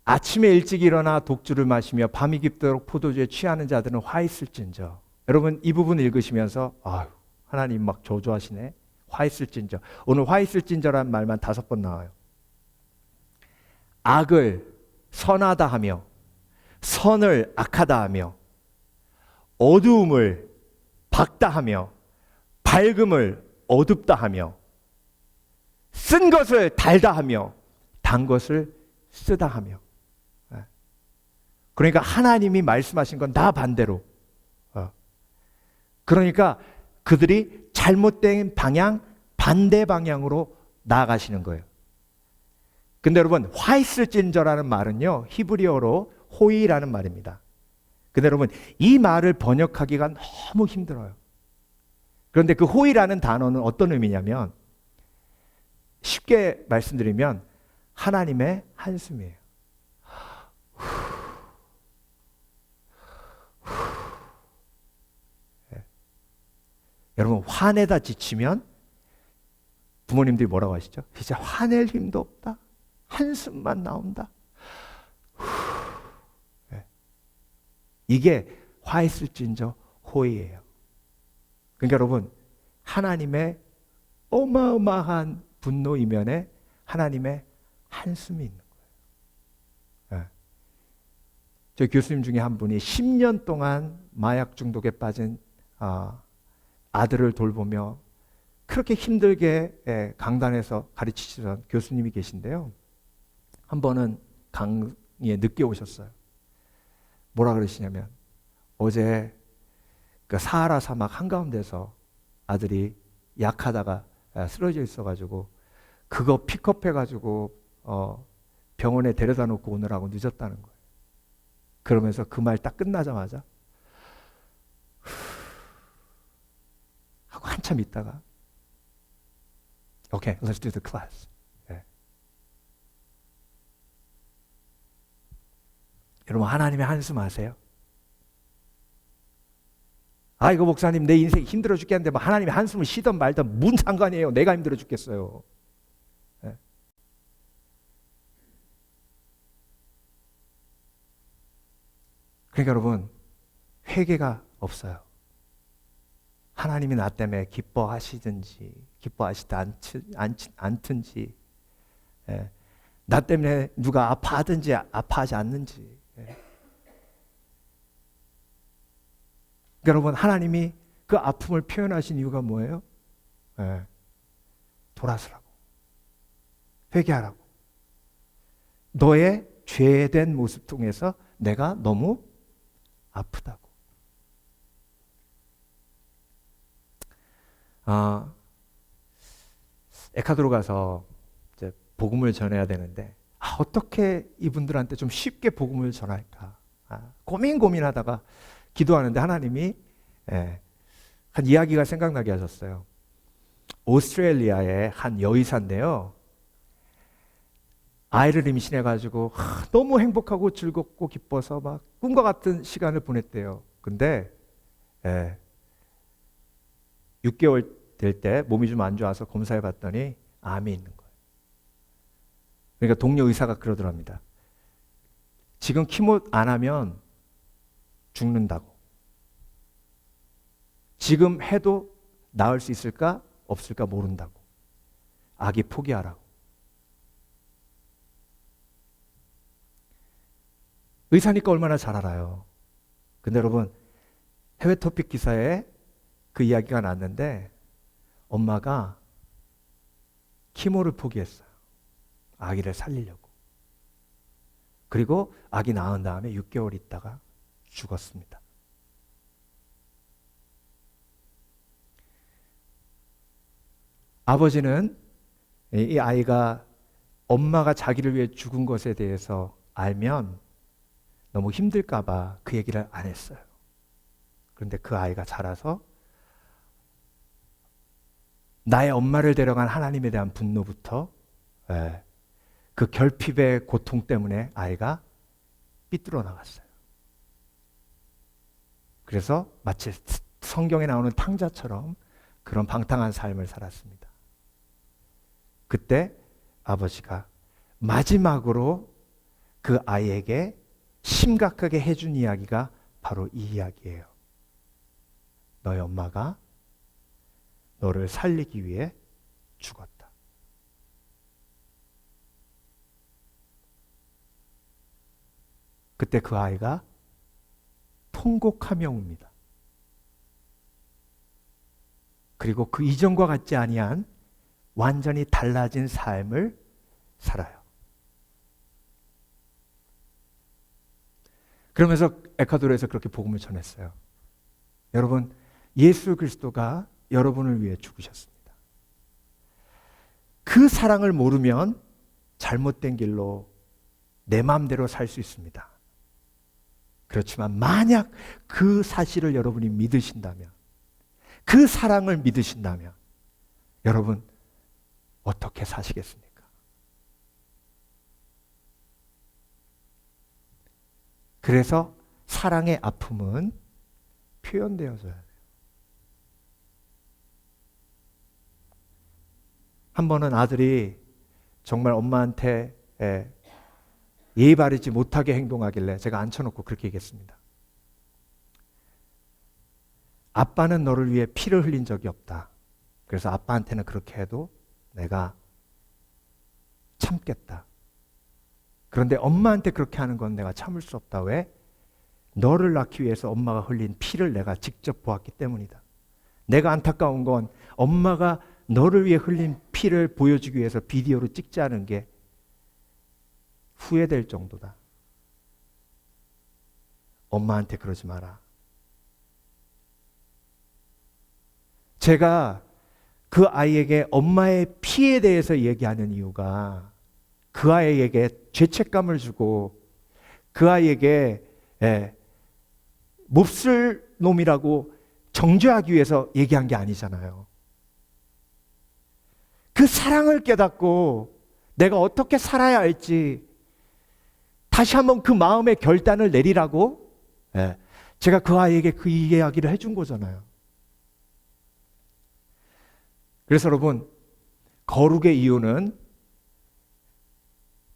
아침에 일찍 일어나 독주를 마시며 밤이 깊도록 포도주에 취하는 자들은 화 있을진저. 여러분 이 부분 읽으시면서 아유, 하나님 막 저주하시네. 화 있을진저. 오늘 화 있을진저라는 말만 5번 나와요. 악을 선하다 하며 선을 악하다 하며 어두움을 밝다 하며 밝음을 어둡다 하며 쓴 것을 달다 하며 단 것을 쓰다 하며. 그러니까 하나님이 말씀하신 건 다 반대로. 그러니까 그들이 잘못된 방향, 반대 방향으로 나아가시는 거예요. 근데 여러분, 화 있을진저라는 말은요, 히브리어로 호이라는 말입니다. 근데 여러분, 이 말을 번역하기가 너무 힘들어요. 그런데 그 호이라는 단어는 어떤 의미냐면, 쉽게 말씀드리면 하나님의 한숨이에요. 여러분, 화내다 지치면 부모님들이 뭐라고 하시죠? 진짜 화낼 힘도 없다. 한숨만 나온다. 이게 화 있을진저 호의예요. 그러니까 여러분, 하나님의 어마어마한 분노 이면에 하나님의 한숨이 있는 거예요. 저희 교수님 중에 한 분이 10년 동안 마약 중독에 빠진 아들을 돌보며 그렇게 힘들게 강단에서 가르치시던 교수님이 계신데요. 한 번은 강의에 늦게 오셨어요. 뭐라 그러시냐면, 어제 그 사하라 사막 한가운데서 아들이 약하다가 쓰러져 있어가지고 그거 픽업해가지고 병원에 데려다 놓고 오느라고 늦었다는 거예요. 그러면서 그 말 딱 끝나자마자 하고 한참 있다가 Okay, let's do the class. 네. 여러분, 하나님의 한숨 아세요? 이거 목사님 내 인생 힘들어 죽겠는데 뭐 하나님의 한숨을 쉬던 말던 무슨 상관이에요. 내가 힘들어 죽겠어요. 네. 그러니까 여러분, 회개가 없어요. 하나님이 나 때문에 기뻐하시든지 기뻐하시지 않든지, 나 때문에 누가 아파하든지 아파하지 않는지. 그러니까 여러분, 하나님이 그 아픔을 표현하신 이유가 뭐예요? 돌아서라고, 회개하라고. 너의 죄된 모습 통해서 내가 너무 아프다고. 에콰도르 가서 이제 복음을 전해야 되는데 어떻게 이분들한테 좀 쉽게 복음을 전할까 고민하다가 기도하는데 하나님이 한 이야기가 생각나게 하셨어요. 오스트레일리아의 한 여의사인데요, 아이를 임신해가지고 너무 행복하고 즐겁고 기뻐서 막 꿈과 같은 시간을 보냈대요. 근데 6개월 될 때 몸이 좀 안 좋아서 검사해 봤더니 암이 있는 거예요. 그러니까 동료 의사가 그러더랍니다. 지금 키모 안 하면 죽는다고. 지금 해도 나을 수 있을까 없을까 모른다고. 아기 포기하라고. 의사니까 얼마나 잘 알아요. 근데 여러분, 해외 토픽 기사에 그 이야기가 났는데 엄마가 키모를 포기했어요. 아기를 살리려고. 그리고 아기 낳은 다음에 6개월 있다가 죽었습니다. 아버지는 이 아이가 엄마가 자기를 위해 죽은 것에 대해서 알면 너무 힘들까봐 그 얘기를 안 했어요. 그런데 그 아이가 자라서 나의 엄마를 데려간 하나님에 대한 분노부터 그 결핍의 고통 때문에 아이가 삐뚤어 나갔어요. 그래서 마치 성경에 나오는 탕자처럼 그런 방탕한 삶을 살았습니다. 그때 아버지가 마지막으로 그 아이에게 심각하게 해준 이야기가 바로 이 이야기예요. 너희 엄마가 너를 살리기 위해 죽었다. 그때 그 아이가 통곡하며 웁니다. 그리고 그 이전과 같지 아니한 완전히 달라진 삶을 살아요. 그러면서 에콰도르에서 그렇게 복음을 전했어요. 여러분, 예수 그리스도가 여러분을 위해 죽으셨습니다. 그 사랑을 모르면 잘못된 길로 내 마음대로 살 수 있습니다. 그렇지만 만약 그 사실을 여러분이 믿으신다면, 그 사랑을 믿으신다면 여러분 어떻게 사시겠습니까? 그래서 사랑의 아픔은 표현되어져야 돼요. 한 번은 아들이 정말 엄마한테 예의 바르지 못하게 행동하길래 제가 앉혀놓고 그렇게 얘기했습니다. 아빠는 너를 위해 피를 흘린 적이 없다. 그래서 아빠한테는 그렇게 해도 내가 참겠다. 그런데 엄마한테 그렇게 하는 건 내가 참을 수 없다. 왜? 너를 낳기 위해서 엄마가 흘린 피를 내가 직접 보았기 때문이다. 내가 안타까운 건 엄마가 너를 위해 흘린 피를 보여주기 위해서 비디오로 찍지 않은 게 후회될 정도다. 엄마한테 그러지 마라. 제가 그 아이에게 엄마의 피에 대해서 얘기하는 이유가 그 아이에게 죄책감을 주고 그 아이에게 몹쓸 놈이라고 정죄하기 위해서 얘기한 게 아니잖아요. 그 사랑을 깨닫고 내가 어떻게 살아야 할지 다시 한번 그 마음의 결단을 내리라고 제가 그 아이에게 그 이야기를 해준 거잖아요. 그래서 여러분, 거룩의 이유는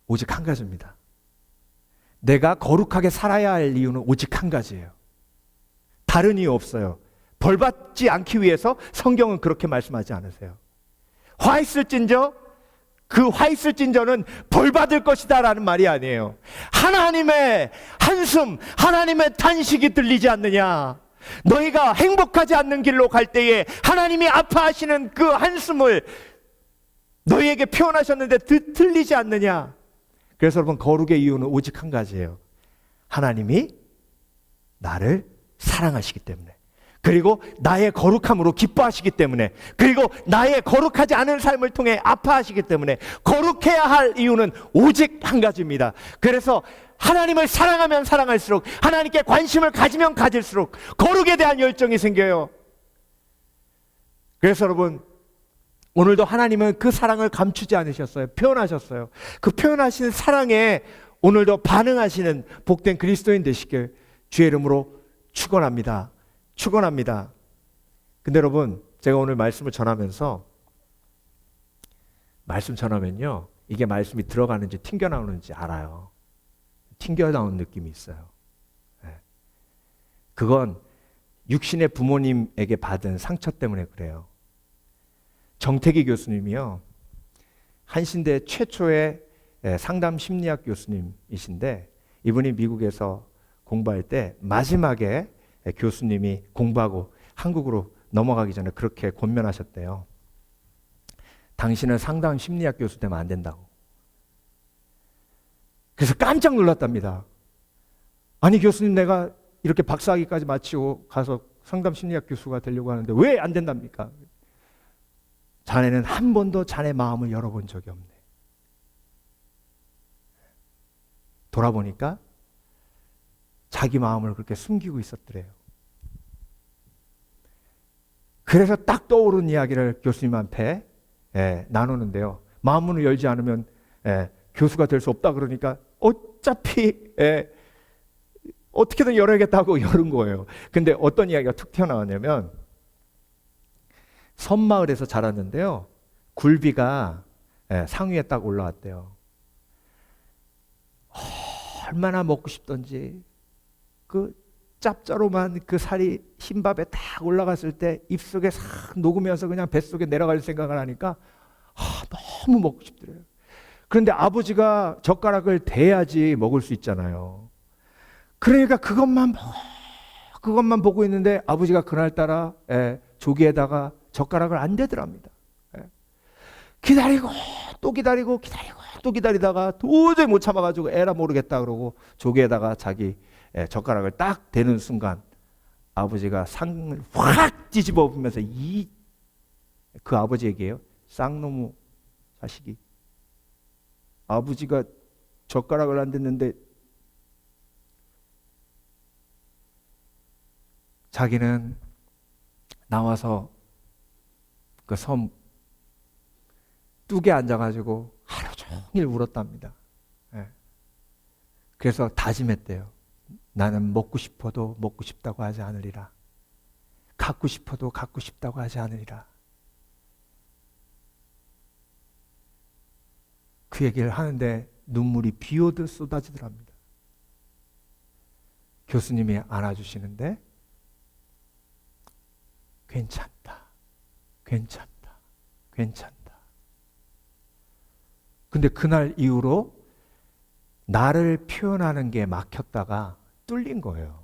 오직 한 가지입니다. 내가 거룩하게 살아야 할 이유는 오직 한 가지예요. 다른 이유 없어요. 벌받지 않기 위해서 성경은 그렇게 말씀하지 않으세요. 화 있을진저, 그 화 있을진저는 벌받을 것이다 라는 말이 아니에요. 하나님의 한숨, 하나님의 탄식이 들리지 않느냐. 너희가 행복하지 않는 길로 갈 때에 하나님이 아파하시는 그 한숨을 너희에게 표현하셨는데 들리지 않느냐. 그래서 여러분, 거룩의 이유는 오직 한 가지예요. 하나님이 나를 사랑하시기 때문에, 그리고 나의 거룩함으로 기뻐하시기 때문에, 그리고 나의 거룩하지 않은 삶을 통해 아파하시기 때문에 거룩해야 할 이유는 오직 한 가지입니다. 그래서 하나님을 사랑하면 사랑할수록, 하나님께 관심을 가지면 가질수록 거룩에 대한 열정이 생겨요. 그래서 여러분, 오늘도 하나님은 그 사랑을 감추지 않으셨어요. 표현하셨어요. 그 표현하시는 사랑에 오늘도 반응하시는 복된 그리스도인 되시길 주의 이름으로 축원합니다. 축원합니다. 근데 여러분, 제가 오늘 말씀을 전하면서 말씀 전하면요, 이게 말씀이 들어가는지 튕겨 나오는지 알아요. 튕겨 나온 느낌이 있어요. 그건 육신의 부모님에게 받은 상처 때문에 그래요. 정태기 교수님이요, 한신대 최초의 상담 심리학 교수님이신데, 이분이 미국에서 공부할 때 마지막에 교수님이 공부하고 한국으로 넘어가기 전에 그렇게 권면하셨대요. 당신은 상담 심리학 교수 되면 안 된다고. 그래서 깜짝 놀랐답니다. 아니 교수님, 내가 이렇게 박사학위까지 마치고 가서 상담 심리학 교수가 되려고 하는데 왜 안 된답니까? 자네는 한 번도 자네 마음을 열어본 적이 없네. 돌아보니까 자기 마음을 그렇게 숨기고 있었더래요. 그래서 딱 떠오른 이야기를 교수님한테 나누는데요. 마음문을 열지 않으면 교수가 될 수 없다 그러니까 어차피 어떻게든 열어야겠다고 열은 거예요. 근데 어떤 이야기가 툭 튀어나왔냐면, 섬마을에서 자랐는데요, 굴비가 상위에 딱 올라왔대요. 얼마나 먹고 싶던지 그 짭짜로만 그 살이 흰밥에 딱 올라갔을 때 입속에 싹 녹으면서 그냥 뱃속에 내려갈 생각을 하니까 너무 먹고 싶더래요. 그런데 아버지가 젓가락을 대야지 먹을 수 있잖아요. 그러니까 그것만 보고 있는데 아버지가 그날따라 조기에다가 젓가락을 안 대더랍니다. 기다리고 또 기다리고 또 기다리다가 도저히 못 참아가지고 에라 모르겠다 그러고 조기에다가 자기 젓가락을 딱 대는 순간 아버지가 상을 확 뒤집어 보면서 그 아버지 얘기예요. 쌍놈의 자식이, 아버지가 젓가락을 안 댔는데 자기는 나와서 그 섬 뚝에 앉아가지고 하루 종일 울었답니다. 그래서 다짐했대요. 나는 먹고 싶어도 먹고 싶다고 하지 않으리라. 갖고 싶어도 갖고 싶다고 하지 않으리라. 그 얘기를 하는데 눈물이 비 오듯 쏟아지더랍니다. 교수님이 안아주시는데 괜찮다, 괜찮다, 괜찮다. 근데 그날 이후로 나를 표현하는 게 막혔다가 뚫린 거예요.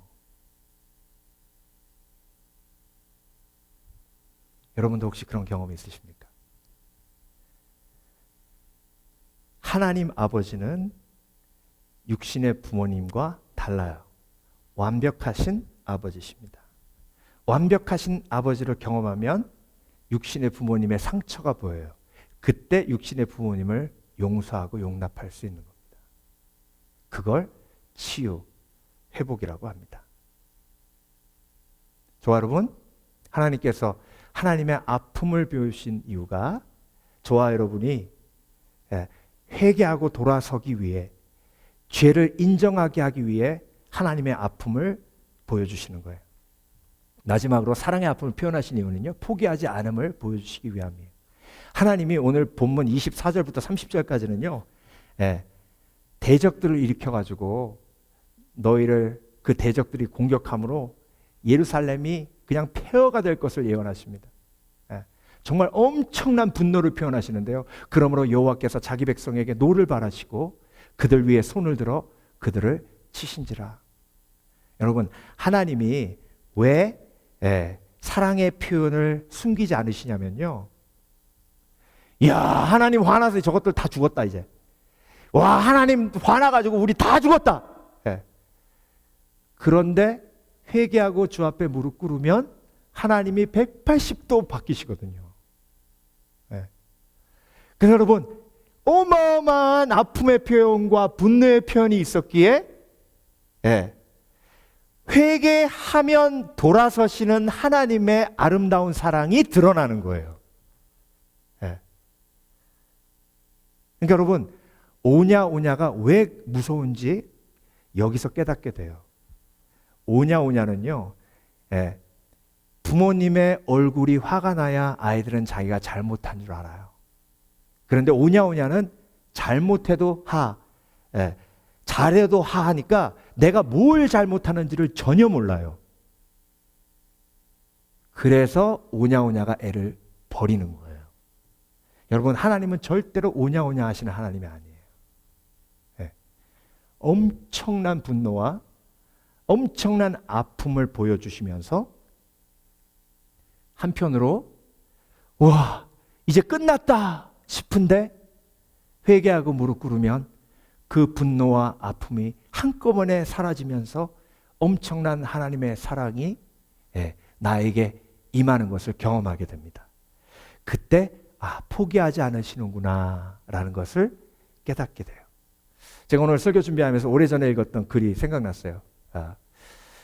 여러분도 혹시 그런 경험 있으십니까? 하나님 아버지는 육신의 부모님과 달라요. 완벽하신 아버지십니다. 완벽하신 아버지를 경험하면 육신의 부모님의 상처가 보여요. 그때 육신의 부모님을 용서하고 용납할 수 있는 겁니다. 그걸 치유, 회복이라고 합니다. 저와 여러분, 하나님께서 하나님의 아픔을 배우신 이유가 저와 여러분이 회개하고 돌아서기 위해, 죄를 인정하게 하기 위해 하나님의 아픔을 보여주시는 거예요. 마지막으로 사랑의 아픔을 표현하신 이유는요, 포기하지 않음을 보여주시기 위함이에요. 하나님이 오늘 본문 24절부터 30절까지는요, 대적들을 일으켜가지고 너희를 그 대적들이 공격함으로 예루살렘이 그냥 폐허가 될 것을 예언하십니다. 정말 엄청난 분노를 표현하시는데요. 그러므로 여호와께서 자기 백성에게 노를 바라시고 그들 위에 손을 들어 그들을 치신지라. 여러분, 하나님이 왜 사랑의 표현을 숨기지 않으시냐면요, 이야, 하나님 화나서 저것들 다 죽었다 이제. 와, 하나님 화나가지고 우리 다 죽었다. 그런데 회개하고 주 앞에 무릎 꿇으면 하나님이 180도 바뀌시거든요. 그래서 여러분, 어마어마한 아픔의 표현과 분노의 표현이 있었기에 회개하면 돌아서시는 하나님의 아름다운 사랑이 드러나는 거예요. 그러니까 여러분, 오냐오냐가 왜 무서운지 여기서 깨닫게 돼요. 오냐오냐는요, 부모님의 얼굴이 화가 나야 아이들은 자기가 잘못한 줄 알아요. 그런데 오냐오냐는 잘못해도 예, 잘해도 하니까 내가 뭘 잘못하는지를 전혀 몰라요. 그래서 오냐오냐가 애를 버리는 거예요. 여러분, 하나님은 절대로 오냐오냐 하시는 하나님이 아니에요. 예. 엄청난 분노와 엄청난 아픔을 보여주시면서 한편으로 와, 이제 끝났다 싶은데 회개하고 무릎 꿇으면 그 분노와 아픔이 한꺼번에 사라지면서 엄청난 하나님의 사랑이 나에게 임하는 것을 경험하게 됩니다. 그때 포기하지 않으시는구나 라는 것을 깨닫게 돼요. 제가 오늘 설교 준비하면서 오래전에 읽었던 글이 생각났어요.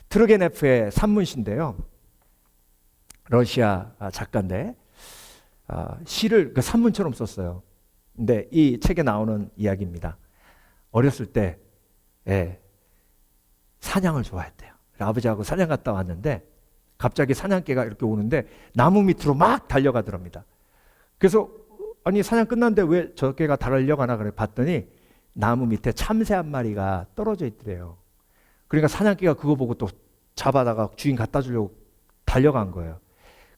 트르게네프의 산문시인데요. 러시아 작가인데 시를 그 산문처럼 썼어요. 근데 이 책에 나오는 이야기입니다. 어렸을 때 사냥을 좋아했대요. 아버지하고 사냥 갔다 왔는데 갑자기 사냥개가 이렇게 오는데 나무 밑으로 막 달려가더랍니다. 그래서 아니 사냥 끝났는데 왜 저 개가 달려가나 그래 봤더니 나무 밑에 참새 한 마리가 떨어져 있더래요. 그러니까 사냥개가 그거 보고 또 잡아다가 주인 갖다 주려고 달려간 거예요.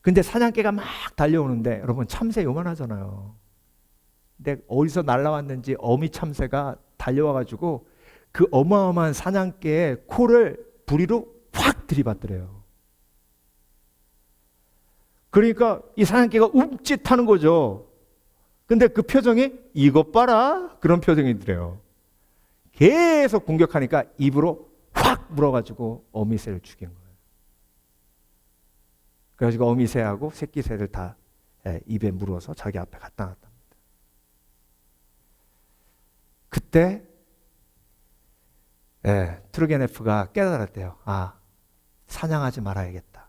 근데 사냥개가 막 달려오는데 여러분 참새 요만하잖아요. 근데 어디서 날라왔는지 어미 참새가 달려와가지고 그 어마어마한 사냥개의 코를 부리로 확 들이받더래요. 그러니까 이 사냥개가 움찔하는 거죠. 근데 그 표정이 이것 봐라 그런 표정이더래요. 계속 공격하니까 입으로 확 물어가지고 어미새를 죽인 거예요. 그래가지고 어미새하고 새끼새를 다 입에 물어서 자기 앞에 갖다 놨답니다. 그때 트르게네프가 깨달았대요. 사냥하지 말아야겠다.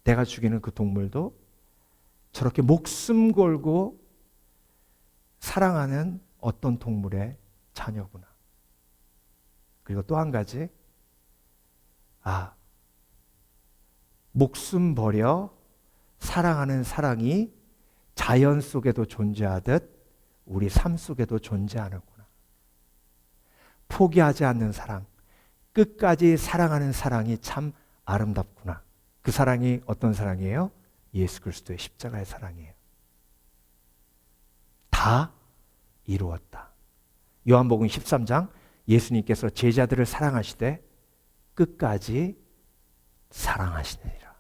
내가 죽이는 그 동물도 저렇게 목숨 걸고 사랑하는 어떤 동물의 자녀구나. 그리고 또 한 가지, 목숨 버려 사랑하는 사랑이 자연 속에도 존재하듯 우리 삶 속에도 존재하는구나. 포기하지 않는 사랑, 끝까지 사랑하는 사랑이 참 아름답구나. 그 사랑이 어떤 사랑이에요? 예수 그리스도의 십자가의 사랑이에요. 다 이루었다. 요한복음 13장 예수님께서 제자들을 사랑하시되 끝까지 사랑하시느니라.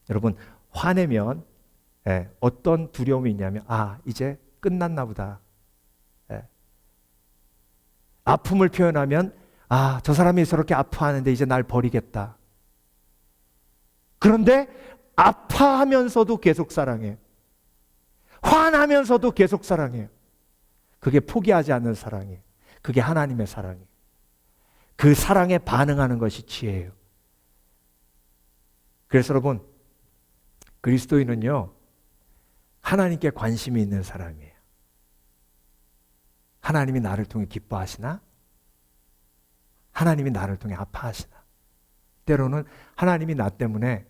여러분 화내면 어떤 두려움이 있냐면 이제 끝났나 보다. 아픔을 표현하면 저 사람이 저렇게 아파하는데 이제 날 버리겠다. 그런데 아파하면서도 계속 사랑해요. 화나면서도 계속 사랑해요. 그게 포기하지 않는 사랑이에요. 그게 하나님의 사랑이에요. 그 사랑에 반응하는 것이 지혜예요. 그래서 여러분 그리스도인은요 하나님께 관심이 있는 사람이에요. 하나님이 나를 통해 기뻐하시나? 하나님이 나를 통해 아파하시나? 때로는 하나님이 나 때문에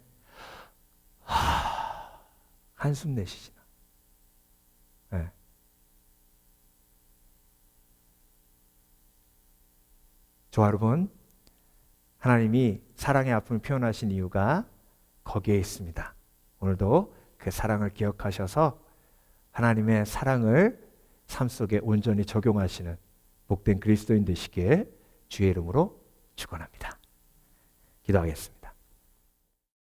한숨 내쉬시나? 저와 여러분, 하나님이 사랑의 아픔을 표현하신 이유가 거기에 있습니다. 오늘도 그 사랑을 기억하셔서 하나님의 사랑을 삶 속에 온전히 적용하시는 복된 그리스도인 되시길 주의 이름으로 축원합니다. 기도하겠습니다.